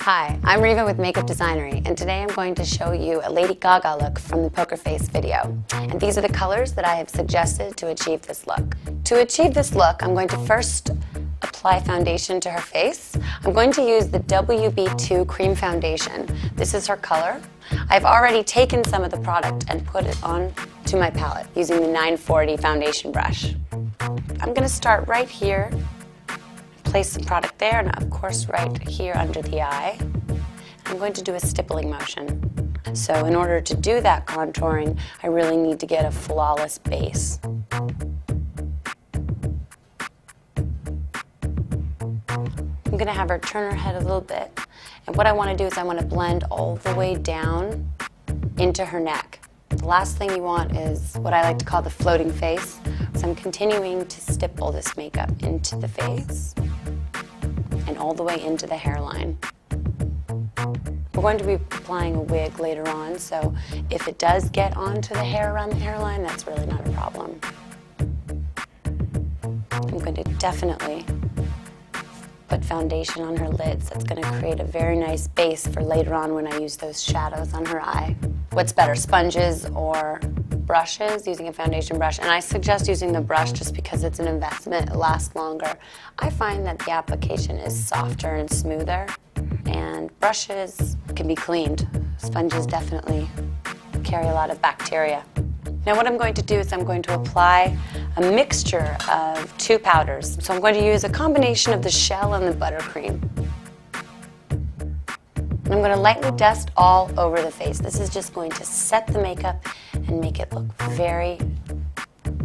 Hi, I'm Riva with Makeup Designery, and today I'm going to show you a Lady Gaga look from the Poker Face video. And these are the colors that I have suggested to achieve this look. To achieve this look, I'm going to first apply foundation to her face. I'm going to use the WB2 Cream Foundation. This is her color. I've already taken some of the product and put it on to my palette using the 940 foundation brush. I'm going to start right here. Place some product there, and of course right here under the eye. I'm going to do a stippling motion. So in order to do that contouring, I really need to get a flawless base. I'm going to have her turn her head a little bit, and what I want to do is I want to blend all the way down into her neck. The last thing you want is what I like to call the floating face. So I'm continuing to stipple this makeup into the face and all the way into the hairline. We're going to be applying a wig later on, so if it does get onto the hair around the hairline, that's really not a problem. I'm going to definitely put foundation on her lids. That's going to create a very nice base for later on when I use those shadows on her eye. What's better, sponges or brushes? Using a foundation brush, and I suggest using the brush just because it's an investment, it lasts longer. I find that the application is softer and smoother, and brushes can be cleaned. Sponges definitely carry a lot of bacteria. Now what I'm going to do is I'm going to apply a mixture of two powders. So I'm going to use a combination of the shell and the buttercream. And I'm going to lightly dust all over the face. This is just going to set the makeup and make it look very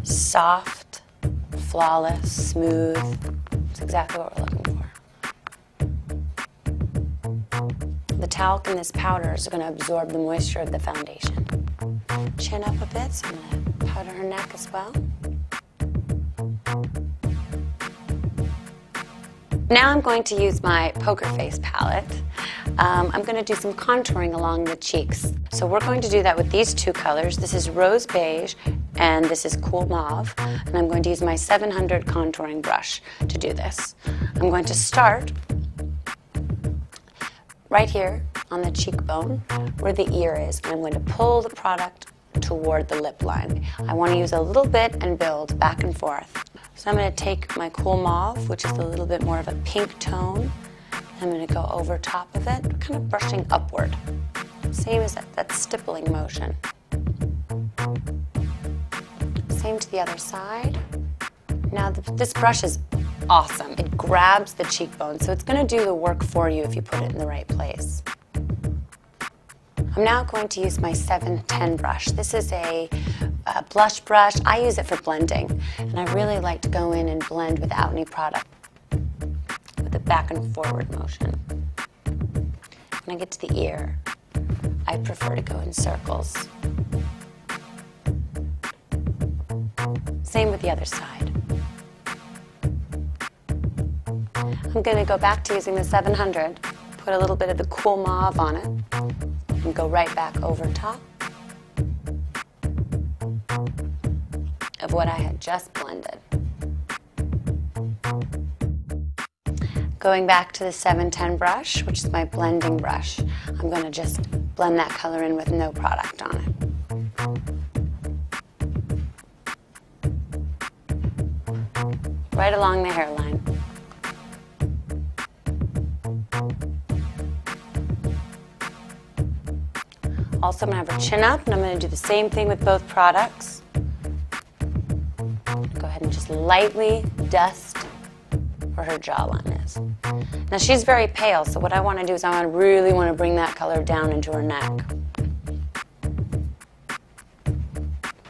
soft, flawless, smooth. That's exactly what we're looking for. The talc and this powder is going to absorb the moisture of the foundation. Chin up a bit, so I'm going to powder her neck as well. Now I'm going to use my Poker Face palette. I'm going to do some contouring along the cheeks. So we're going to do that with these two colors. This is Rose Beige and this is Cool Mauve. And I'm going to use my 700 contouring brush to do this. I'm going to start right here on the cheekbone where the ear is. And I'm going to pull the product toward the lip line. I want to use a little bit and build back and forth. So I'm going to take my Cool Mauve, which is a little bit more of a pink tone. I'm going to go over top of it, kind of brushing upward. Same as that stippling motion. Same to the other side. Now this brush is awesome. It grabs the cheekbone, so it's going to do the work for you if you put it in the right place. I'm now going to use my 710 brush. This is a blush brush. I use it for blending, and I really like to go in and blend without any product, with a back and forward motion. When I get to the ear, I prefer to go in circles. Same with the other side. I'm going to go back to using the 700, put a little bit of the Cool Mauve on it, and go right back over top of what I had just blended. Going back to the 710 brush, which is my blending brush, I'm going to just blend that color in with no product on it. Right along the hairline. Also, I'm going to have her chin up, and I'm going to do the same thing with both products. Go ahead and just lightly dust where her jawline is. Now she's very pale, so what I want to do is I really want to bring that color down into her neck.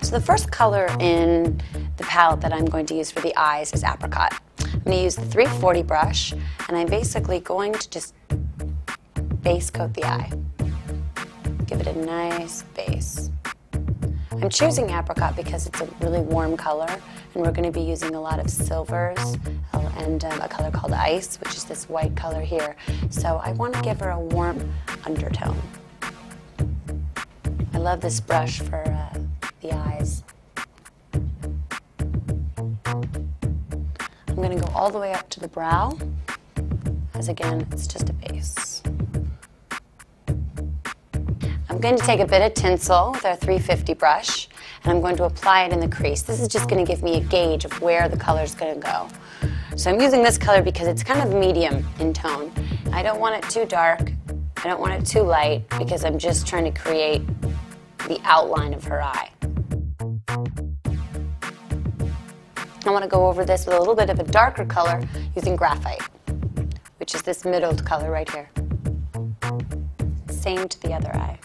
So the first color in the palette that I'm going to use for the eyes is Apricot. I'm going to use the 340 brush, and I'm basically going to just base coat the eye. Give it a nice base. I'm choosing Apricot because it's a really warm color, and we're going to be using a lot of silvers and a color called Ice, which is this white color here. So I want to give her a warm undertone. I love this brush for the eyes. I'm going to go all the way up to the brow, as again, it's just a base. I'm going to take a bit of tinsel with our 350 brush, and I'm going to apply it in the crease. This is just going to give me a gauge of where the color is going to go. So I'm using this color because it's kind of medium in tone. I don't want it too dark, I don't want it too light, because I'm just trying to create the outline of her eye. I want to go over this with a little bit of a darker color using graphite, which is this middled color right here. Same to the other eye.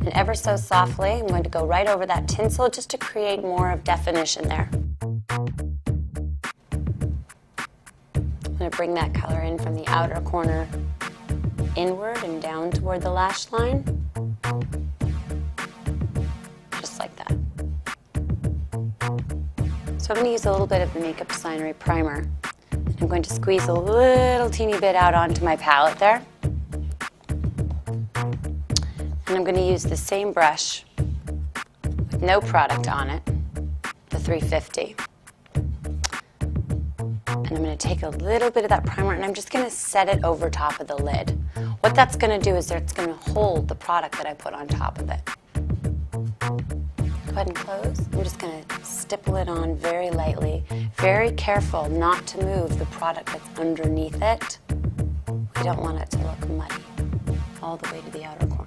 And ever so softly, I'm going to go right over that tinsel just to create more of definition there. I'm going to bring that color in from the outer corner inward and down toward the lash line. Just like that. So I'm going to use a little bit of the Makeup Designery primer. And I'm going to squeeze a little teeny bit out onto my palette there. And I'm going to use the same brush with no product on it, the 350. And I'm going to take a little bit of that primer and I'm just going to set it over top of the lid. What that's going to do is it's going to hold the product that I put on top of it. Go ahead and close. I'm just going to stipple it on very lightly. Very careful not to move the product that's underneath it. We don't want it to look muddy all the way to the outer corner.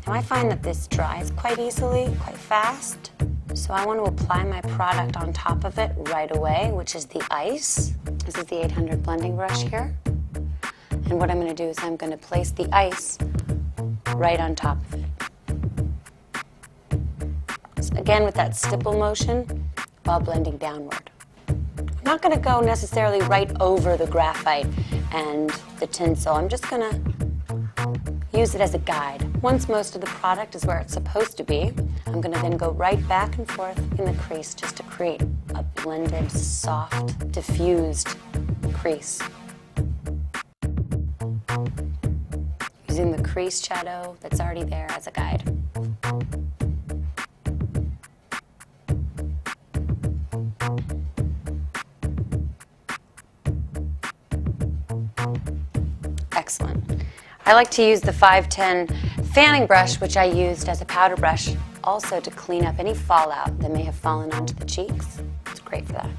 Now I find that this dries quite easily, quite fast. So I want to apply my product on top of it right away, which is the ice. This is the 800 blending brush here. And what I'm going to do is I'm going to place the ice right on top of it. So again, with that stipple motion while blending downward. I'm not going to go necessarily right over the graphite and the tinsel. I'm just going to use it as a guide. Once most of the product is where it's supposed to be, I'm going to then go right back and forth in the crease just to create a blended, soft, diffused crease. Using the crease shadow that's already there as a guide. Excellent. I like to use the 510 fanning brush, which I used as a powder brush, also to clean up any fallout that may have fallen onto the cheeks. It's great for that.